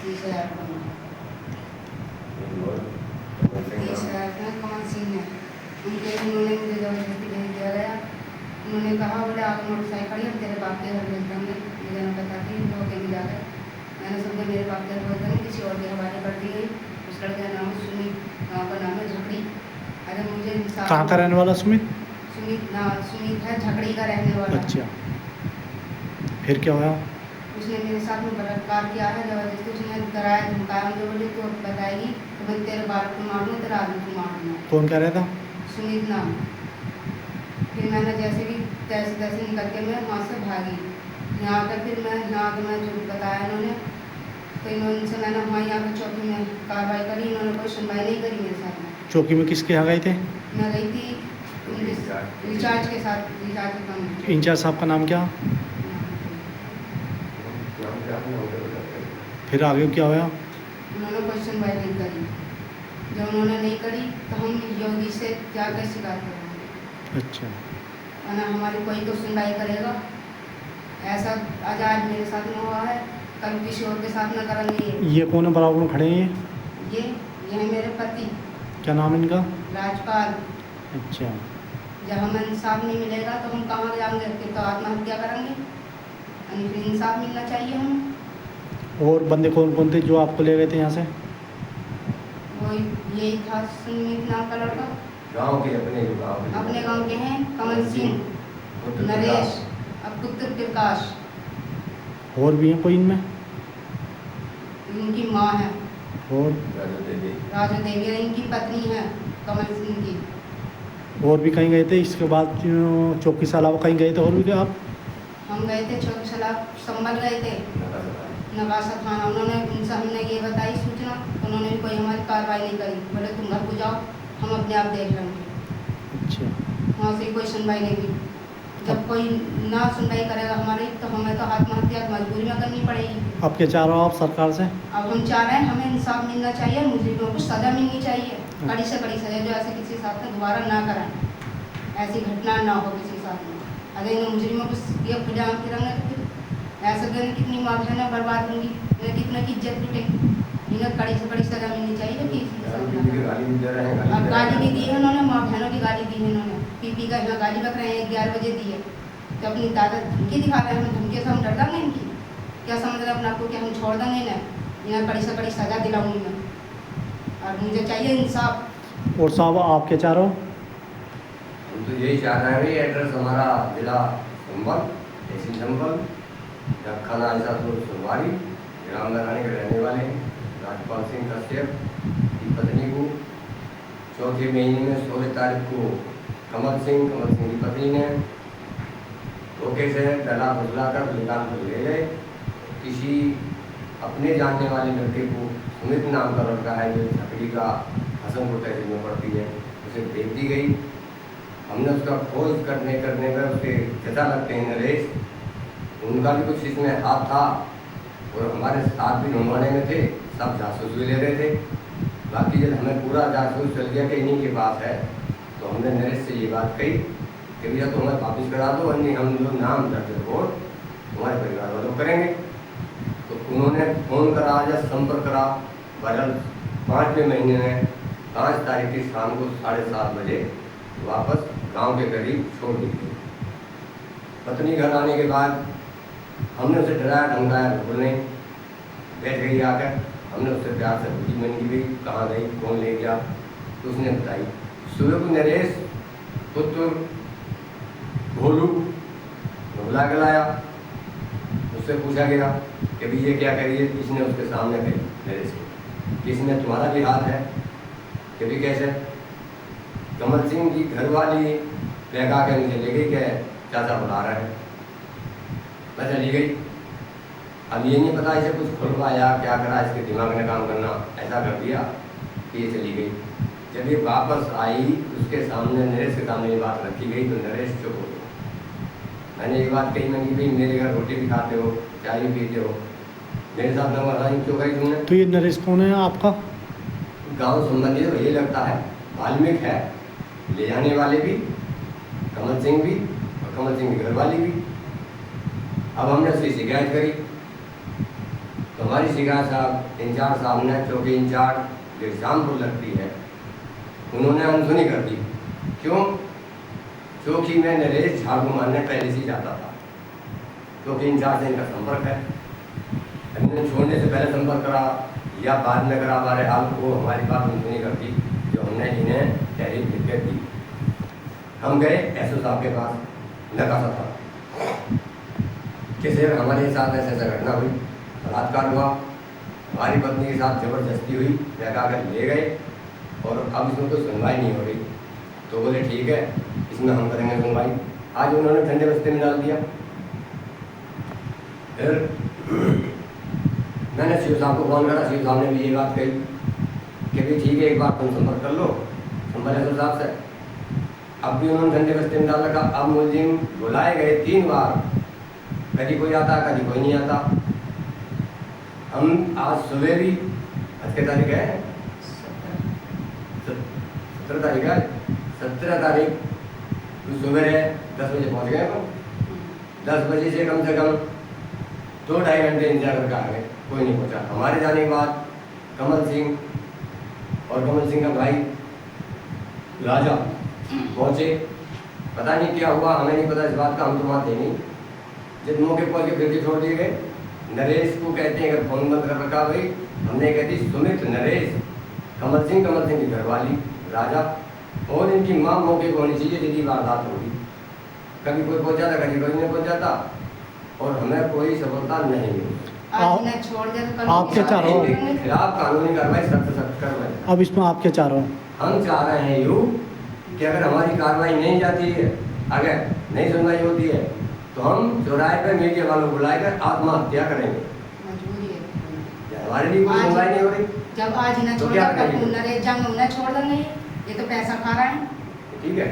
30,000 का मांगा। 30,000 का कमल सिंह ने उन्होंने मुझे जबरदस्ती भेज दिया गया। उन्होंने कहा बोले आप मोटरसाइकिल खड़ी है तेरे बाप के घर भेज देंगे। मुझे न पता थी वो कहीं जा रहे। मैंने समझा मेरे बाप के घर भेज देंगे, किसी और के हवाले कर दी गई। उस लड़के का नाम सुमित, गाँव का नाम है झकड़ी। अरे मुझे कहाँ का रहने वाला सुमित? सुमित है झकड़ी का रहने वाला। अच्छा, फिर क्या हुआ? उसने मेरे साथ में बलात्कार किया है, जबरदस्ती उसने डराया धमकाया। मुझे बोली तो बताएगी तो मैं तेरे बाप को मार दूँ, तेरा आदमी को मार दूँगा। कौन कह रहा था? सुमित नाम। फिर मैंने जैसे भी तैसे तैसे निकल के मैं वहाँ से भागी। यहाँ आकर फिर मैं यहाँ आकर मैं जो बताया इन्होंने, तो इन्होंने मैंने वहाँ यहाँ पर चौकी में कार्रवाई करी। इन्होंने कोई सुनवाई नहीं करी मेरे साथ में। चौकी में किसके यहाँ गए थे? मैं गई थी रिचार्ज के साथ, रिचार्ज के काम। इंचार्ज साहब का नाम क्या? फिर आगे क्या हुआ? उन्होंने कोई सुनवाई नहीं करी। जब उन्होंने नहीं करी तो हम योगी से जाकर शिकायत करेंगे। अच्छा, ना हमारी कोई तो सुनवाई करेगा। ऐसा आज मेरे साथ में हुआ है, कल किसी और के साथ न करेंगे। ये कौन है बराबर में खड़े हैं? ये है मेरे पति। क्या नाम है इनका? राजपाल। अच्छा, जब हमें इंसाफ नहीं मिलेगा तो हम कहाँ जाएंगे? फिर तो आत्महत्या करेंगे। फिर इंसाफ मिलना चाहिए हमें। और बंदे कौन कौन थे जो आपको ले गए थे यहाँ से? वो यही था सुमित नाम का लड़का। गांव के अपने गांव के हैं कमल सिंह, नरेश, अब पुत्र प्रकाश। और भी हैं कोई इनमें? इनकी माँ है और राजू देवी, इनकी पत्नी है कमल सिंह की। और भी कहीं गए थे इसके बाद? चौकी से अलावा कहीं गए थे और भी क्या आप? हम गए थे चौक सलाब, संभल गए थे नवासा थाना। उन्होंने उनसे हमने ये बताई सूचना, उन्होंने भी कोई हमारी कार्रवाई नहीं करी। बोले तुम घर को जाओ, हम अपने आप देख लेंगे। अच्छा, वहाँ से कोई सुनवाई नहीं हुई। जब कोई ना सुनवाई करेगा हमारी तो हमें तो आत्महत्या मजबूरी में करनी पड़ेगी। अब क्या चाह रहे हो आप सरकार से? अब हम चाह रहे हैं हमें इंसाफ मिलना चाहिए, मुजरिमों को सज़ा मिलनी चाहिए, कड़ी से कड़ी सज़ा, जो ऐसे किसी के साथ में दोबारा ना कराएं, ऐसी घटना ना हो किसी के साथ में। अगर इन मुजरिमों को ये खुलेआम फिरेंगे तो फिर ऐसे दिन कितनी माँ बहनें बर्बाद होंगी, इन्हें कितने की इज्जत लुटेगी। इन्हें कड़ी से कड़ी सज़ा मिलनी चाहिए कि किसी के साथ ना करें। अब गाली भी दी है उन्होंने, माँ बहनों की गाली दी है इन्होंने। पी का यहाँ गाली बक रहे हैं, 11 बजे दी है। तो अपनी ताकत धमकी दिखा रहे हैं, हमें धमकी से हम डर देंगे इनकी? क्या समझ रहे हैं अपने आपको कि हम छोड़ देंगे इन्हें? इन्हें कड़ी से कड़ी सज़ा दिलाऊंगी मैं, और मुझे चाहिए इंसाफ। और साहब आप क्या चाह रहे हो? हम तो यही चाह रहे हैं, एड्रेस हमारा जिला संभल, तहसील संभल, थाना ऐसापुर सुनवारी, ग्राम लगाने के रहने वाले हैं। राजपाल सिंह कश्यप की पत्नी को चौथे महीने में 16 तारीख को कमल सिंह की पत्नी ने धोखे से डला फुसला कर निकाल कर ले गए। किसी अपने जानने वाले लड़के को, सुमित नाम का लड़का है जो झकड़ी का हसनपुर तहसील में पड़ती है, उसे भेज दी गई। हमने उसका खोज करने पर उसके जता लगते हैं नरेश, उनका भी कुछ इसमें हाथ था और हमारे साथ भी ढूंढवाने में थे, सब जासूस भी ले रहे थे। बाकी जब हमें पूरा जासूस चल गया कि इन्हीं के पास है, तो हमने नरेश से ये बात कही कि भैया तो हमें वापस करा दो, वरना हम जो नाम दर्ज रिपोर्ट तुम्हारे परिवार वालों करेंगे। तो उन्होंने फ़ोन करा या संपर्क करा, बहरहाल 5वें महीने में 5 तारीख की शाम को 7:30 बजे वापस गांव के करीब छोड़ दी गई। पत्नी घर आने के बाद हमने उसे डराया धमकाया, बिल्कुल नहीं, बैठ गई आकर। हमने उससे प्यार से पूछी मन की गई कहाँ गई, कौन ले गया, तो उसने बताई। सुबह को नरेश पुत्र भोलू बुला के लाया, उससे पूछा गया कि भाई ये क्या करिए, किसने उसके सामने कही नरेश को, किसने तुम्हारा भी हाथ है? कि भी कैसे? कमल सिंह की घरवाली लगा के मुझे ले गई कि चाचा बुला रहे हैं, मैं चली गई। अब ये नहीं पता इसे कुछ खुलवाया क्या करा, इसके दिमाग ने काम करना ऐसा कर दिया कि ये चली गई। जब ये वापस आई उसके सामने, नरेश के सामने ये बात रखी गई तो नरेश चुप हो गया। मैंने एक बात कही, मैंने भाई मेरे घर रोटी भी खाते हो, चाय भी पीते हो, मेरे साथ नंबर क्यों कही तुमने? तो ये नरेश कौन है आपका? गांव संबंधी तो ये लगता है, वाल्मीक है, ले जाने वाले भी कमल सिंह भी और कमल सिंह की घरवाली भी। अब हमने उसकी शिकायत करी तो हमारी शिकायत साहब इंचार्ज साहब ने, चौकी इंचार्ज जो शामपुर लगती है, उन्होंने अनसुनी कर दी। क्यों? चौकी में नरेश झाड़ू मारने पहले से जाता था, चौकी इंचार्ज से इनका संपर्क है। हमने छोड़ने से पहले संपर्क करा या बाद में करा, हमारे हाल को हमारी बात अनसुनी कर दी, जो हमने इन्हें तहरीर लिख के दी। हम गए एसओ साहब के पास, नकाशा था कि सर हमारे साथ ऐसा घटना हुई, बलात्कार हुआ, हमारी पत्नी के साथ ज़बरदस्ती हुई, बहका कर ले गए और अब इसमें कोई सुनवाई नहीं हो रही। तो बोले ठीक है, इसमें हम करेंगे सुनवाई। आज उन्होंने ठंडे बस्ते में डाल दिया। फिर मैंने शिव साहब को फ़ोन करा, शिव साहब ने भी ये बात कही कि भी ठीक है, एक बार तुम संपर्क कर लो संभल एसओ साहब से। अब भी उन्होंने ठंडे बस्ते में डाल रखा। अब मुलजिम बुलाए गए 3 बार, कभी कोई आता कभी कोई नहीं आता। हम आज सुबह भी, आज की तारीख है 17 तारीख है, 17 तारीख सुबह 10 बजे पहुँच गए। हम 10 बजे से कम 2-2.5 घंटे इंतजार करके आ गए, कोई नहीं पहुँचा। हमारे जाने के बाद कमल सिंह और कमल सिंह का भाई राजा पहुँचे। पता नहीं क्या हुआ, हमें नहीं पता इस बात का, हम तो वहाँ थे नहीं। जब मौके पहुँच के फिर भी छोड़ दिए गए। नरेश को कहते हैं अगर फ़ोन बंद कर रखा भाई, हमने कहती सुमित, नरेश, कमल सिंह की घरवाली राजा और इनकी माँ मौके को होनी चाहिए यदि वारदात होगी। कभी कोई पहुँच जाता, कभी कोई नहीं पहुँच जाता और हमें कोई सफलता नहीं मिली। आज इन्हें छोड़ दे तो कल आपके चारों इनके खिलाफ कानूनी कार्रवाई सख्त करवाई। अब इसमें आपके चारों हम चाह रहे हैं यूँ कि अगर हमारी कार्रवाई नहीं जाती है, अगर नहीं सुनवाई होती है, तो हम चौराहे पर मीडिया वालों को बुलाकर आत्महत्या करेंगे। मजबूरी है। हमारे लिए कोई सुनवाई नहीं हो रही जब आज इन्हें तो छोड़ क्या दे, कल करेंगे? नरेश जंग उन्हें छोड़ देंगे। ये तो पैसा खा रहे हैं। ठीक है।